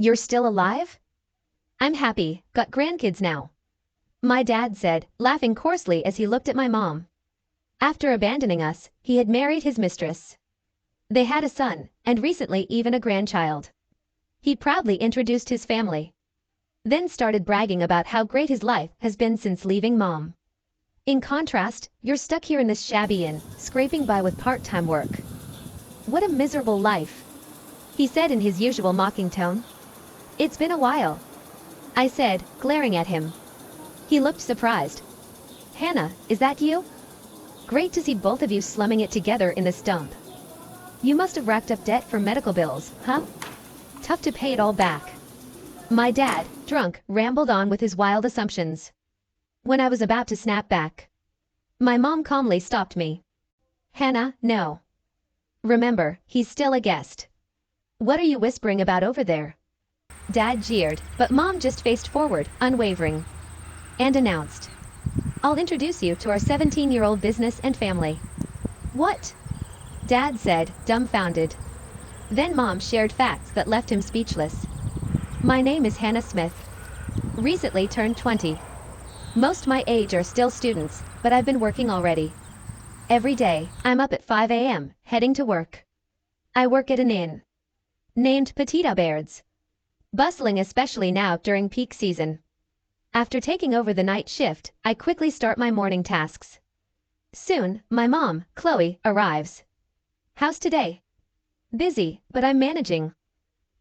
You're still alive? I'm happy, got grandkids now. My dad said, laughing coarsely as he looked at my mom. After abandoning us, he had married his mistress. They had a son, and recently even a grandchild. He proudly introduced his family. Then started bragging about how great his life has been since leaving mom. In contrast, you're stuck here in this shabby inn, scraping by with part-time work. What a miserable life, he said in his usual mocking tone. It's been a while, I said, glaring at him. He looked surprised. Hannah, is that you? Great to see both of you slumming it together in this dump. You must have racked up debt for medical bills, huh? Tough to pay it all back. My dad, drunk, rambled on with his wild assumptions. When I was about to snap back, my mom calmly stopped me. Hannah, no. Remember, he's still a guest. What are you whispering about over there? Dad jeered, but mom just faced forward, unwavering, and announced, I'll introduce you to our 17-year-old business and family. What? Dad said, dumbfounded. Then mom shared facts that left him speechless. My name is Hannah Smith. Recently turned 20. Most my age are still students, but I've been working already. Every day, I'm up at 5 a.m., heading to work. I work at an inn named Petit Auberge. Bustling especially now during peak season. After taking over the night shift, I quickly start my morning tasks. Soon, my mom, Chloe, arrives. How's today? Busy, but I'm managing,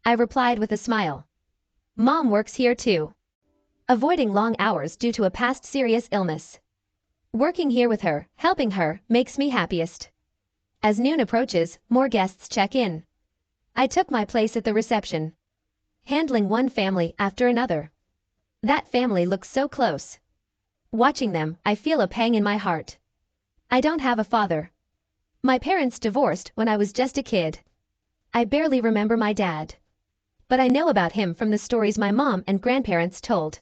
I replied with a smile. Mom works here too, avoiding long hours due to a past serious illness. Working here with her, helping her, makes me happiest. As noon approaches, more guests check in. I took my place at the reception, handling one family after another. That family looks so close. Watching them, I feel a pang in my heart. I don't have a father. My parents divorced when I was just a kid. I barely remember my dad. But I know about him from the stories my mom and grandparents told.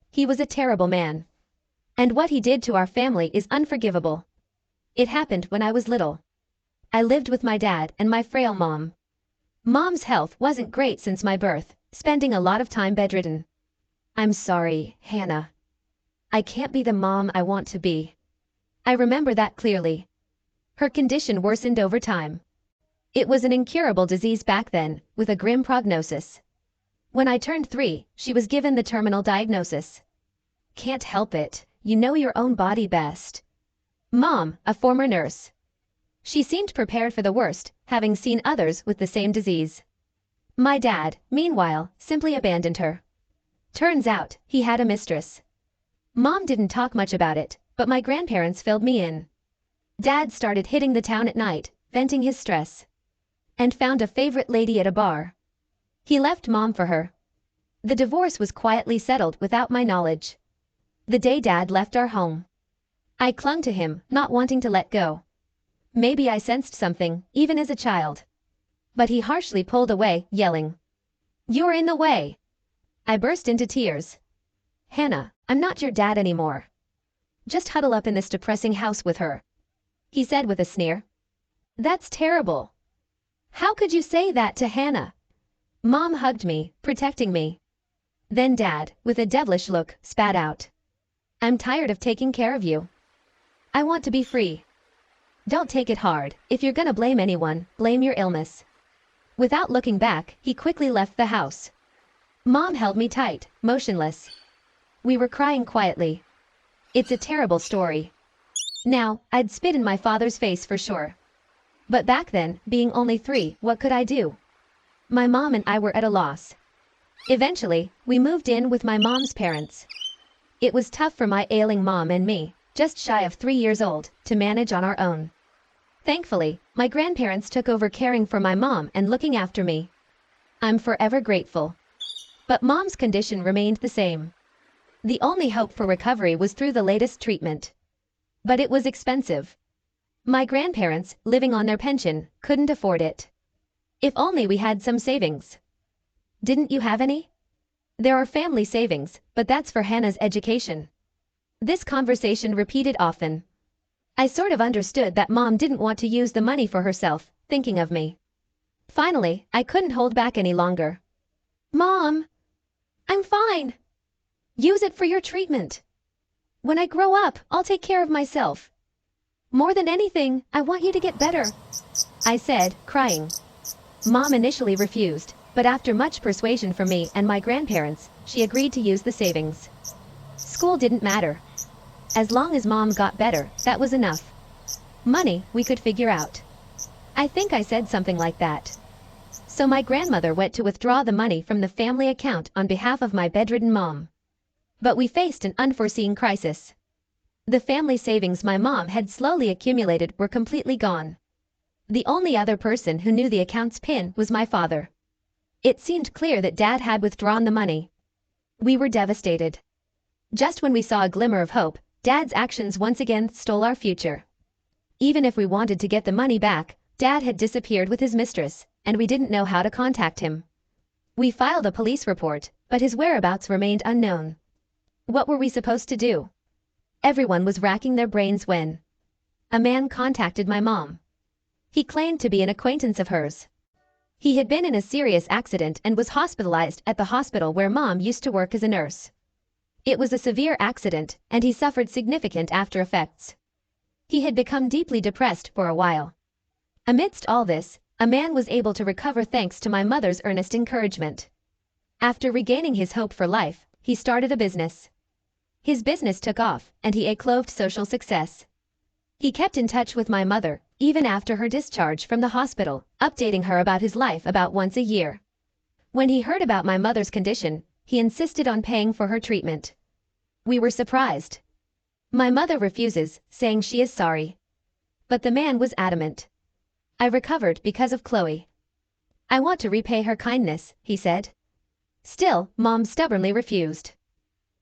He was a terrible man. And what he did to our family is unforgivable. It happened when I was little. I lived with my dad and my frail mom. Mom's health wasn't great since my birth, spending a lot of time bedridden. I'm sorry, Hannah. I can't be the mom I want to be. I remember that clearly. Her condition worsened over time. It was an incurable disease back then, with a grim prognosis. When I turned 3, she was given the terminal diagnosis. Can't help it, you know your own body best. Mom, a former nurse. She seemed prepared for the worst, having seen others with the same disease. My dad, meanwhile, simply abandoned her. Turns out, he had a mistress. Mom didn't talk much about it, but my grandparents filled me in. Dad started hitting the town at night, venting his stress. And found a favorite lady at a bar. He left mom for her. The divorce was quietly settled without my knowledge. The day Dad left our home, I clung to him, not wanting to let go. Maybe I sensed something, even as a child. But he harshly pulled away, yelling, You're in the way! I burst into tears. Hannah, I'm not your dad anymore. Just huddle up in this depressing house with her, he said with a sneer. That's terrible. How could you say that to Hannah? Mom hugged me, protecting me. Then Dad, with a devilish look, spat out. I'm tired of taking care of you. I want to be free. Don't take it hard. If you're gonna blame anyone, blame your illness. Without looking back, he quickly left the house. Mom held me tight, motionless. We were crying quietly. It's a terrible story. Now, I'd spit in my father's face for sure. But back then, being only 3, what could I do? My mom and I were at a loss. Eventually, we moved in with my mom's parents. It was tough for my ailing mom and me, just shy of 3 years old, to manage on our own. Thankfully, my grandparents took over caring for my mom and looking after me. I'm forever grateful. But mom's condition remained the same. The only hope for recovery was through the latest treatment. But it was expensive. My grandparents, living on their pension, couldn't afford it. If only we had some savings. Didn't you have any? There are family savings, but that's for Hannah's education. This conversation repeated often. I sort of understood that mom didn't want to use the money for herself, thinking of me. Finally, I couldn't hold back any longer. Mom, I'm fine. Use it for your treatment. When I grow up, I'll take care of myself. More than anything, I want you to get better, I said, crying. Mom initially refused, but after much persuasion from me and my grandparents, she agreed to use the savings. School didn't matter. As long as Mom got better, that was enough. Money, we could figure out. I think I said something like that. So my grandmother went to withdraw the money from the family account on behalf of my bedridden mom. But we faced an unforeseen crisis. The family savings my mom had slowly accumulated were completely gone. The only other person who knew the account's PIN was my father. It seemed clear that Dad had withdrawn the money. We were devastated. Just when we saw a glimmer of hope, Dad's actions once again stole our future. Even if we wanted to get the money back, Dad had disappeared with his mistress, and we didn't know how to contact him. We filed a police report, but his whereabouts remained unknown. What were we supposed to do? Everyone was racking their brains when a man contacted my mom. He claimed to be an acquaintance of hers. He had been in a serious accident and was hospitalized at the hospital where Mom used to work as a nurse. It was a severe accident, and he suffered significant after effects. He had become deeply depressed for a while. Amidst all this, a man was able to recover thanks to my mother's earnest encouragement. After regaining his hope for life, he started a business. His business took off, and he achieved social success. He kept in touch with my mother, even after her discharge from the hospital, updating her about his life about once a year. When he heard about my mother's condition, he insisted on paying for her treatment. We were surprised. My mother refuses, saying she is sorry. But the man was adamant. I recovered because of Chloe. I want to repay her kindness, he said. Still, Mom stubbornly refused.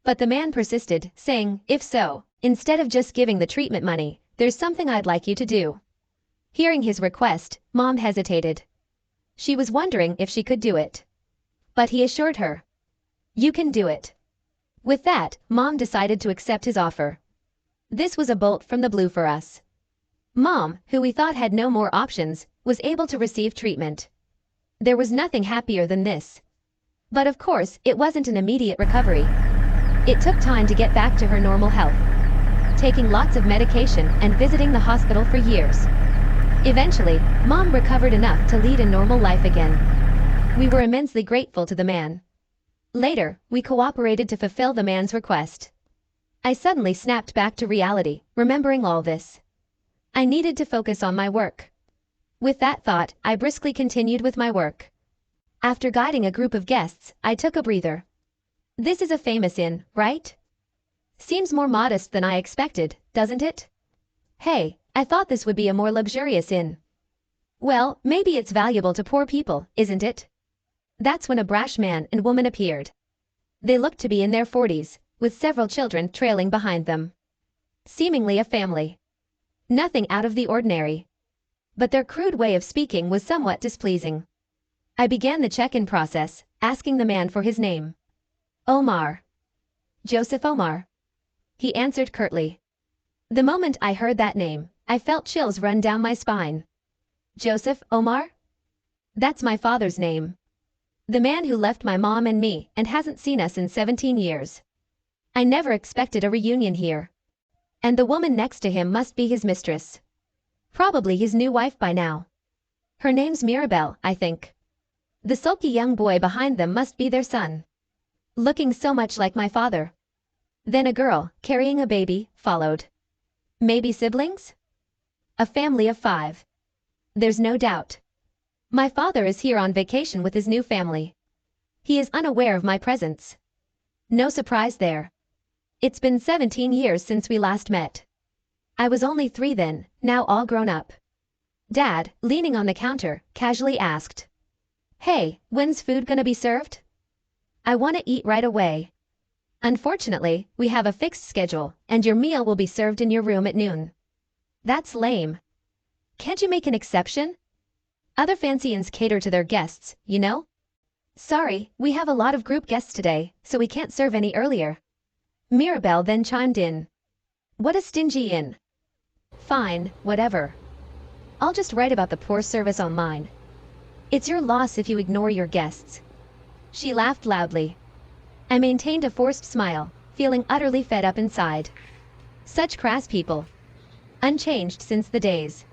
But the man persisted, saying, if so, instead of just giving the treatment money, there's something I'd like you to do. Hearing his request, Mom hesitated. She was wondering if she could do it. But he assured her. You can do it. With that, Mom decided to accept his offer. This was a bolt from the blue for us. Mom, who we thought had no more options, was able to receive treatment. There was nothing happier than this. But of course, it wasn't an immediate recovery. It took time to get back to her normal health, taking lots of medication and visiting the hospital for years. Eventually, Mom recovered enough to lead a normal life again. We were immensely grateful to the man. Later, we cooperated to fulfill the man's request. I suddenly snapped back to reality, remembering all this. I needed to focus on my work. With that thought, I briskly continued with my work. After guiding a group of guests, I took a breather. This is a famous inn, right? Seems more modest than I expected, doesn't it? Hey, I thought this would be a more luxurious inn. Well, maybe it's valuable to poor people, isn't it? That's when a brash man and woman appeared. They looked to be in their 40s, with several children trailing behind them. Seemingly a family. Nothing out of the ordinary. But their crude way of speaking was somewhat displeasing. I began the check-in process, asking the man for his name. Omar. Joseph Omar. He answered curtly. The moment I heard that name, I felt chills run down my spine. Joseph Omar? That's my father's name. The man who left my mom and me and hasn't seen us in 17 years. I never expected a reunion here. And the woman next to him must be his mistress. Probably his new wife by now. Her name's Mirabelle, I think. The sulky young boy behind them must be their son. Looking so much like my father. Then a girl, carrying a baby, followed. Maybe siblings? A family of 5. There's no doubt. My father is here on vacation with his new family. He is unaware of my presence. No surprise there. It's been 17 years since we last met. I was only 3 then, now all grown up. Dad, leaning on the counter, casually asked. Hey, when's food gonna be served? I want to eat right away. Unfortunately, we have a fixed schedule, and your meal will be served in your room at noon. That's lame. Can't you make an exception? Other fancy inns cater to their guests, you know? Sorry, we have a lot of group guests today, so we can't serve any earlier. Mirabelle then chimed in. What a stingy inn. Fine, whatever. I'll just write about the poor service online. It's your loss if you ignore your guests. She laughed loudly. I maintained a forced smile, feeling utterly fed up inside. Such crass people. Unchanged since the days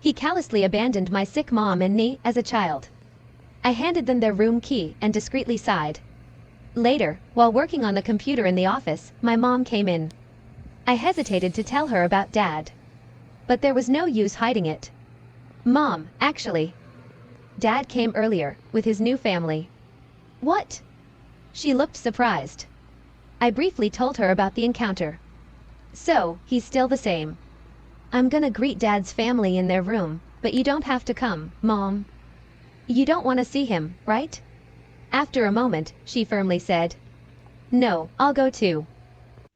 he callously abandoned my sick mom and me as a child. I handed them their room key and discreetly sighed. Later, while working on the computer in the office, my mom came in. I hesitated to tell her about Dad. But there was no use hiding it. Mom, actually. Dad came earlier, with his new family. What? She looked surprised. I briefly told her about the encounter. So, he's still the same. I'm gonna greet Dad's family in their room, but you don't have to come, Mom. You don't want to see him, right? After a moment, she firmly said. No, I'll go too.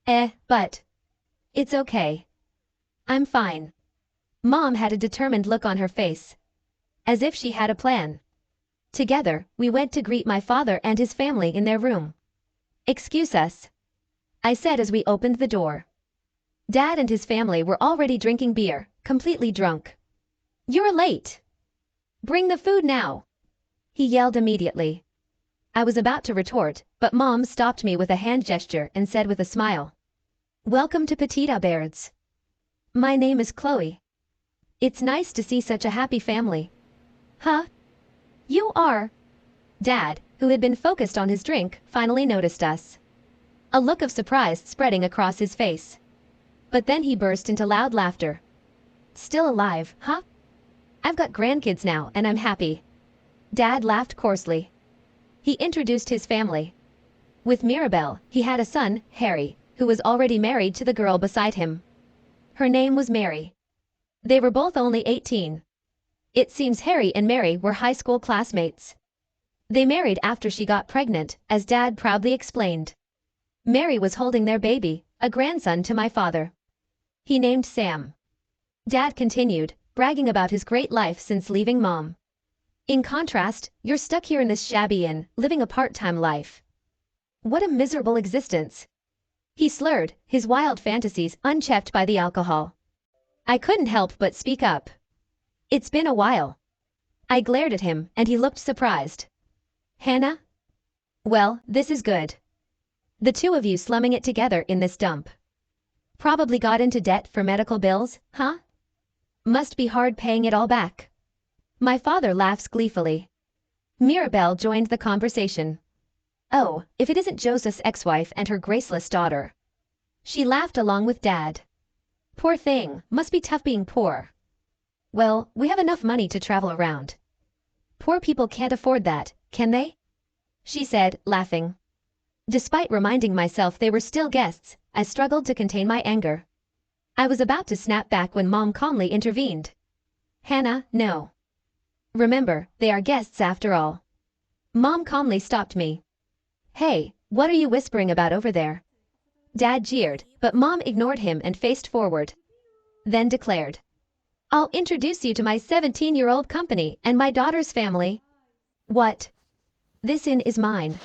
But. It's okay. I'm fine. Mom had a determined look on her face. As if she had a plan. Together, we went to greet my father and his family in their room. Excuse us, I said as we opened the door. Dad and his family were already drinking beer, completely drunk. You're late. Bring the food now, he yelled immediately. I was about to retort, but Mom stopped me with a hand gesture and said with a smile. Welcome to Petita Baird's. My name is Chloe. It's nice to see such a happy family. Huh? You are? Dad, who had been focused on his drink, finally noticed us. A look of surprise spreading across his face. But then he burst into loud laughter. Still alive, huh? I've got grandkids now and I'm happy. Dad laughed coarsely. He introduced his family. With Mirabelle, he had a son, Harry, who was already married to the girl beside him. Her name was Mary. They were both only 18. It seems Harry and Mary were high school classmates. They married after she got pregnant, as Dad proudly explained. Mary was holding their baby, a grandson to my father. He named Sam. Dad continued, bragging about his great life since leaving Mom. In contrast, you're stuck here in this shabby inn, living a part-time life. What a miserable existence. He slurred, his wild fantasies unchecked by the alcohol. I couldn't help but speak up. It's been a while. I glared at him, and he looked surprised. Hannah? Well, this is good. The two of you slumming it together in this dump. Probably got into debt for medical bills, huh? Must be hard paying it all back. My father laughs gleefully. Mirabelle joined the conversation. Oh, if it isn't Joseph's ex-wife and her graceless daughter. She laughed along with Dad. Poor thing, must be tough being poor. Well, we have enough money to travel around. Poor people can't afford that, can they? She said, laughing. Despite reminding myself they were still guests, I struggled to contain my anger. I was about to snap back when Mom calmly intervened. Hannah, no. Remember, they are guests after all. Mom calmly stopped me. Hey, what are you whispering about over there? Dad jeered, but Mom ignored him and faced forward. Then declared. I'll introduce you to my 17-year-old company and my daughter's family. What? This inn is mine.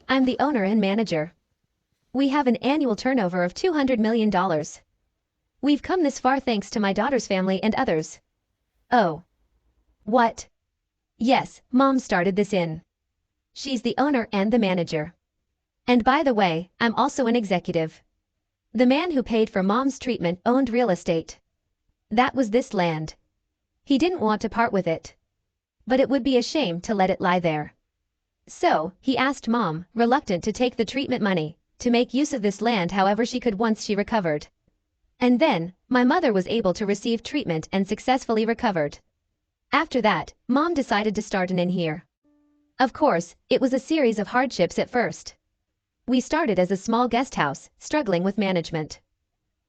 I'm the owner and manager. We have an annual turnover of $200 million. We've come this far thanks to my daughter's family and others. Oh. What? Yes, Mom started this inn. She's the owner and the manager. And by the way, I'm also an executive. The man who paid for Mom's treatment owned real estate. That was this land. He didn't want to part with it. But it would be a shame to let it lie there. So, he asked Mom, reluctant to take the treatment money, to make use of this land however she could once she recovered. And then, my mother was able to receive treatment and successfully recovered. After that, Mom decided to start an inn here. Of course, it was a series of hardships at first. We started as a small guest house, struggling with management.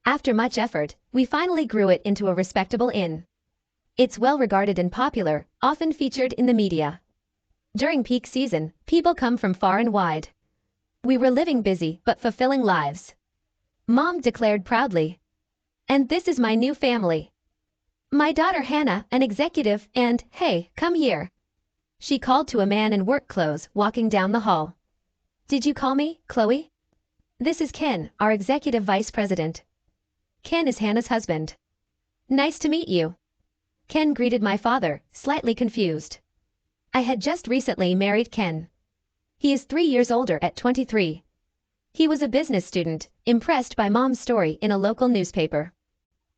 After much effort, we finally grew it into a respectable inn. It's well regarded and popular, often featured in the media. During peak season, people come from far and wide. We were living busy but fulfilling lives. Mom declared proudly. And this is my new family. My daughter Hannah, an executive, and, hey, come here. She called to a man in work clothes walking down the hall. Did you call me, Chloe? This is Ken, our executive vice president. Ken is Hannah's husband. Nice to meet you. Ken greeted my father, slightly confused. I had just recently married Ken. He is 3 years older at 23. He was a business student, impressed by Mom's story in a local newspaper.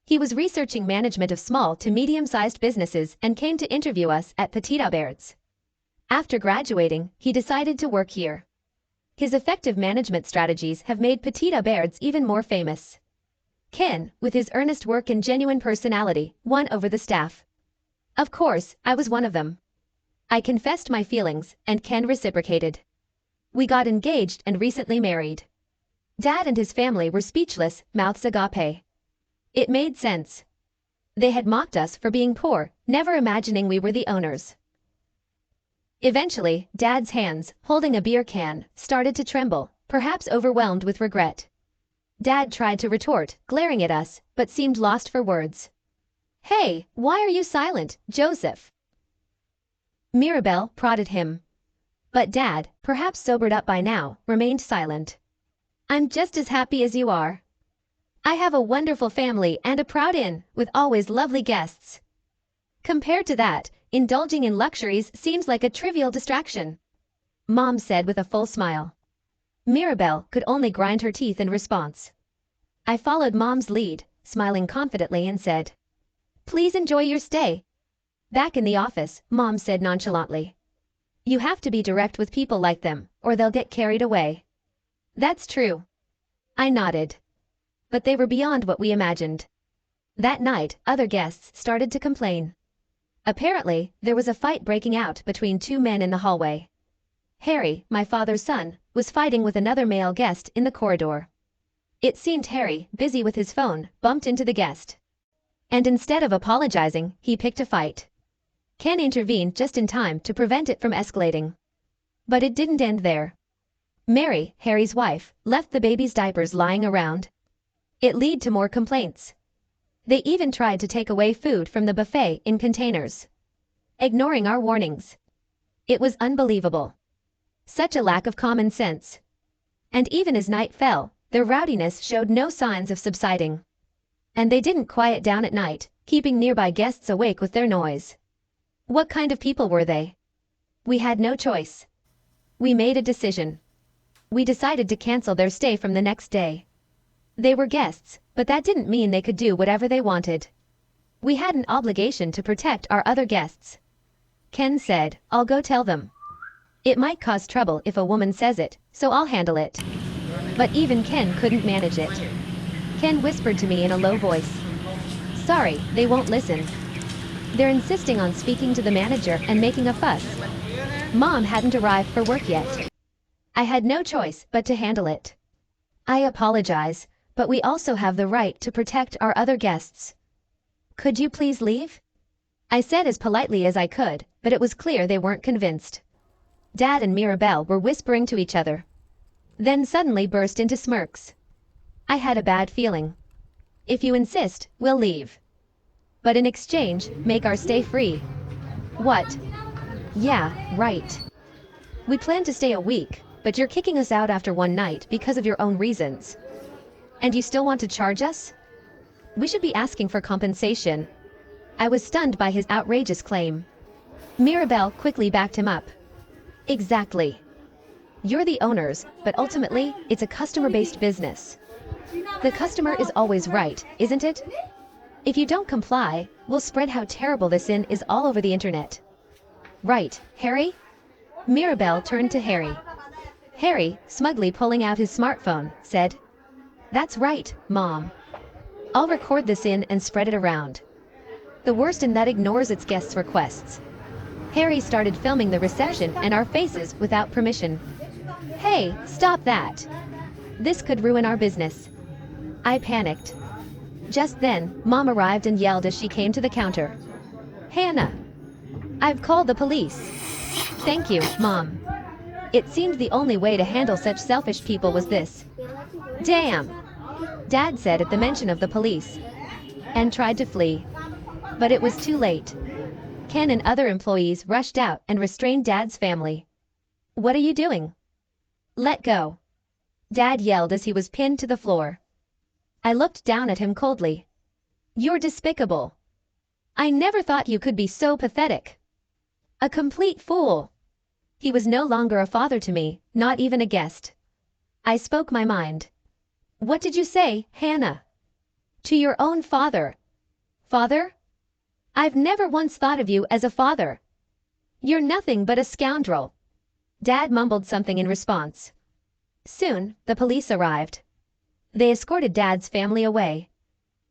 He was researching management of small to medium-sized businesses and came to interview us at Petit Aubert's. After graduating, he decided to work here. His effective management strategies have made Petit Aubert's even more famous. Ken, with his earnest work and genuine personality, won over the staff. Of course, I was one of them. I confessed my feelings, and Ken reciprocated. We got engaged and recently married. Dad and his family were speechless, mouths agape. It made sense. They had mocked us for being poor, never imagining we were the owners. Eventually, Dad's hands, holding a beer can, started to tremble, perhaps overwhelmed with regret. Dad tried to retort, glaring at us, but seemed lost for words. "Hey, why are you silent, Joseph?" Mirabelle prodded him. But Dad, perhaps sobered up by now, remained silent. "I'm just as happy as you are. I have a wonderful family and a proud inn, with always lovely guests. Compared to that, indulging in luxuries seems like a trivial distraction," Mom said with a full smile. Mirabelle could only grind her teeth in response. I followed Mom's lead, smiling confidently and said, "Please enjoy your stay." Back in the office, Mom said nonchalantly, "You have to be direct with people like them, or they'll get carried away." "That's true." I nodded. But they were beyond what we imagined. That night, other guests started to complain. Apparently, there was a fight breaking out between two men in the hallway. Harry, my father's son, was fighting with another male guest in the corridor. It seemed Harry, busy with his phone, bumped into the guest. And instead of apologizing, he picked a fight. Ken intervened just in time to prevent it from escalating. But it didn't end there. Mary, Harry's wife, left the baby's diapers lying around. It led to more complaints. They even tried to take away food from the buffet in containers, ignoring our warnings. It was unbelievable. Such a lack of common sense. And even as night fell, their rowdiness showed no signs of subsiding. And they didn't quiet down at night, keeping nearby guests awake with their noise. What kind of people were they? We had no choice. We made a decision. We decided to cancel their stay from the next day. They were guests, but that didn't mean they could do whatever they wanted. We had an obligation to protect our other guests. Ken said, "I'll go tell them. It might cause trouble if a woman says it, so I'll handle it." But even Ken couldn't manage it. Ken whispered to me in a low voice, "Sorry, they won't listen. They're insisting on speaking to the manager and making a fuss." Mom hadn't arrived for work yet. I had no choice but to handle it. "I apologize, but we also have the right to protect our other guests. Could you please leave?" I said as politely as I could, but it was clear they weren't convinced. Dad and Mirabelle were whispering to each other. Then suddenly burst into smirks. I had a bad feeling. "If you insist, we'll leave. But in exchange, make our stay free." "What?" "Yeah, right. We plan to stay a week, but you're kicking us out after one night because of your own reasons. And you still want to charge us? We should be asking for compensation." I was stunned by his outrageous claim. Mirabelle quickly backed him up. "Exactly. You're the owners, but ultimately, it's a customer-based business. The customer is always right, isn't it? If you don't comply, we'll spread how terrible this inn is all over the internet." "Right, Harry?" Mirabelle turned to Harry. Harry, smugly pulling out his smartphone, said, "That's right, Mom. I'll record this in and spread it around. The worst inn that ignores its guests' requests." Harry started filming the reception and our faces without permission. "Hey, stop that. This could ruin our business." I panicked. Just then, Mom arrived and yelled as she came to the counter. "Hannah! I've called the police." "Thank you, Mom." It seemed the only way to handle such selfish people was this. "Damn!" Dad said at the mention of the police, and tried to flee. But it was too late. Ken and other employees rushed out and restrained Dad's family. "What are you doing?" "Let go!" Dad yelled as he was pinned to the floor. I looked down at him coldly. "You're despicable. I never thought you could be so pathetic. A complete fool." He was no longer a father to me, not even a guest. I spoke my mind. What did you say, Hannah? To your own father. Father? I've never once thought of you as a father. You're nothing but a scoundrel. Dad mumbled something in response. Soon, the police arrived. They escorted Dad's family away.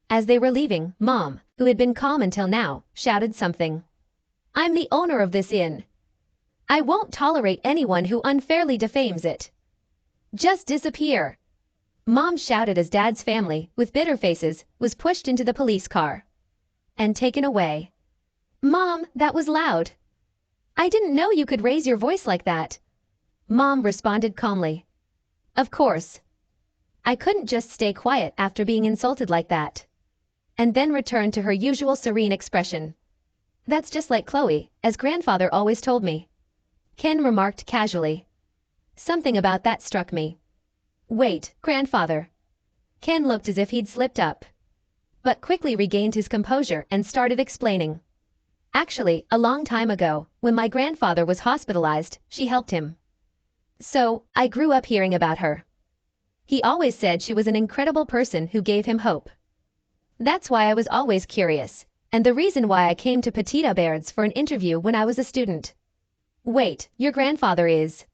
As they were leaving, Mom, who had been calm until now, shouted something. I'm the owner of this inn. I won't tolerate anyone who unfairly defames it. Just disappear. Mom shouted as Dad's family, with bitter faces, was pushed into the police car and taken away. Mom, that was loud. I didn't know you could raise your voice like that. Mom responded calmly. Of course. I couldn't just stay quiet after being insulted like that. And then returned to her usual serene expression. That's just like Chloe, as grandfather always told me. Ken remarked casually. Something about that struck me. Wait, grandfather. Ken looked as if he'd slipped up, but quickly regained his composure and started explaining. Actually, a long time ago, when my grandfather was hospitalized, she helped him. So, I grew up hearing about her. He always said she was an incredible person who gave him hope. That's why I was always curious, and the reason why I came to Petita Baird's for an interview when I was a student. Wait, your grandfather is...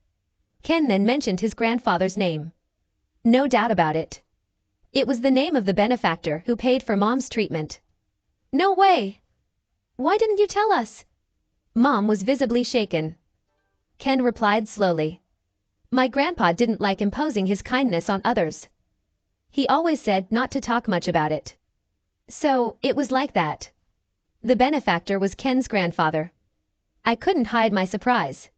Ken then mentioned his grandfather's name. No doubt about it. It was the name of the benefactor who paid for Mom's treatment. No way! Why didn't you tell us? Mom was visibly shaken. Ken replied slowly. My grandpa didn't like imposing his kindness on others. He always said not to talk much about it. So, it was like that. The benefactor was Ken's grandfather. I couldn't hide my surprise.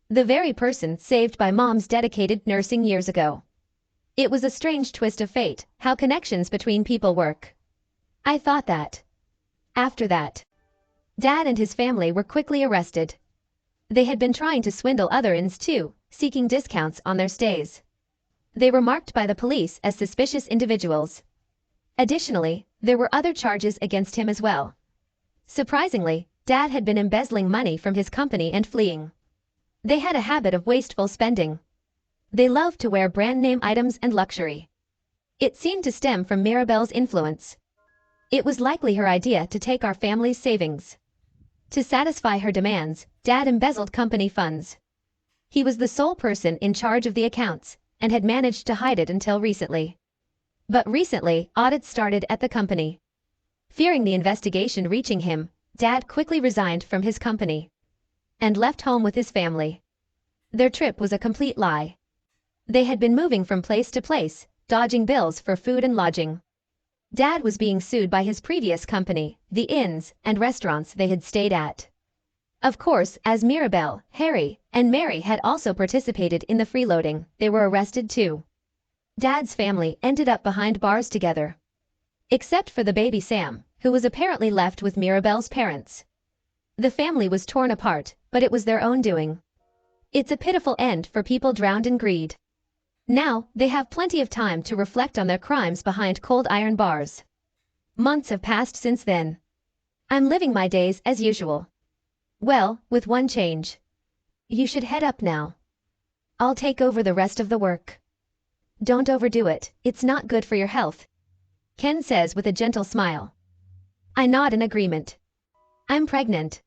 The very person saved by Mom's dedicated nursing years ago. It was a strange twist of fate, how connections between people work. I thought that. After that, Dad and his family were quickly arrested. They had been trying to swindle other inns too, seeking discounts on their stays. They were marked by the police as suspicious individuals. Additionally, there were other charges against him as well. Surprisingly, Dad had been embezzling money from his company and fleeing. They had a habit of wasteful spending. They loved to wear brand name items and luxury. It seemed to stem from Mirabelle's influence. It was likely her idea to take our family's savings. To satisfy her demands, Dad embezzled company funds. He was the sole person in charge of the accounts, and had managed to hide it until recently. But recently, audits started at the company. Fearing the investigation reaching him, Dad quickly resigned from his company and left home with his family. Their trip was a complete lie. They had been moving from place to place, dodging bills for food and lodging. Dad was being sued by his previous company, the inns and restaurants they had stayed at. Of course, as Mirabelle, Harry, and Mary had also participated in the freeloading, they were arrested too. Dad's family ended up behind bars together. Except for the baby Sam, who was apparently left with Mirabelle's parents. The family was torn apart, but it was their own doing. It's a pitiful end for people drowned in greed. Now, they have plenty of time to reflect on their crimes behind cold iron bars. Months have passed since then. I'm living my days as usual. Well, with one change. You should head up now. I'll take over the rest of the work. Don't overdo it, it's not good for your health. Ken says with a gentle smile. I nod in agreement. I'm pregnant.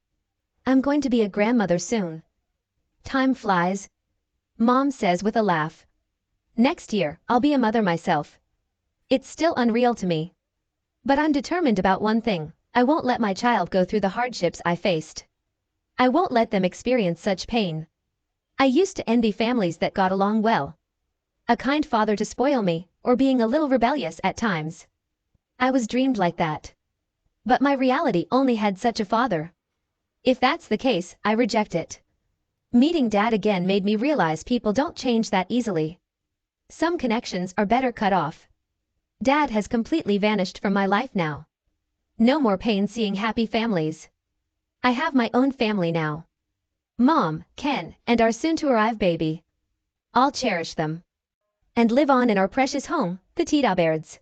I'm going to be a grandmother soon. Time flies. Mom says with a laugh. Next year, I'll be a mother myself. It's still unreal to me. But I'm determined about one thing. I won't let my child go through the hardships I faced. I won't let them experience such pain. I used to envy families that got along well. A kind father to spoil me, or being a little rebellious at times. I was dreamed like that. But my reality only had such a father. If that's the case, I reject it. Meeting Dad again made me realize people don't change that easily. Some connections are better cut off. Dad has completely vanished from my life now. No more pain seeing happy families. I have my own family now. Mom, Ken, and our soon-to-arrive baby. I'll cherish them. And live on in our precious home, the Petita Bairds.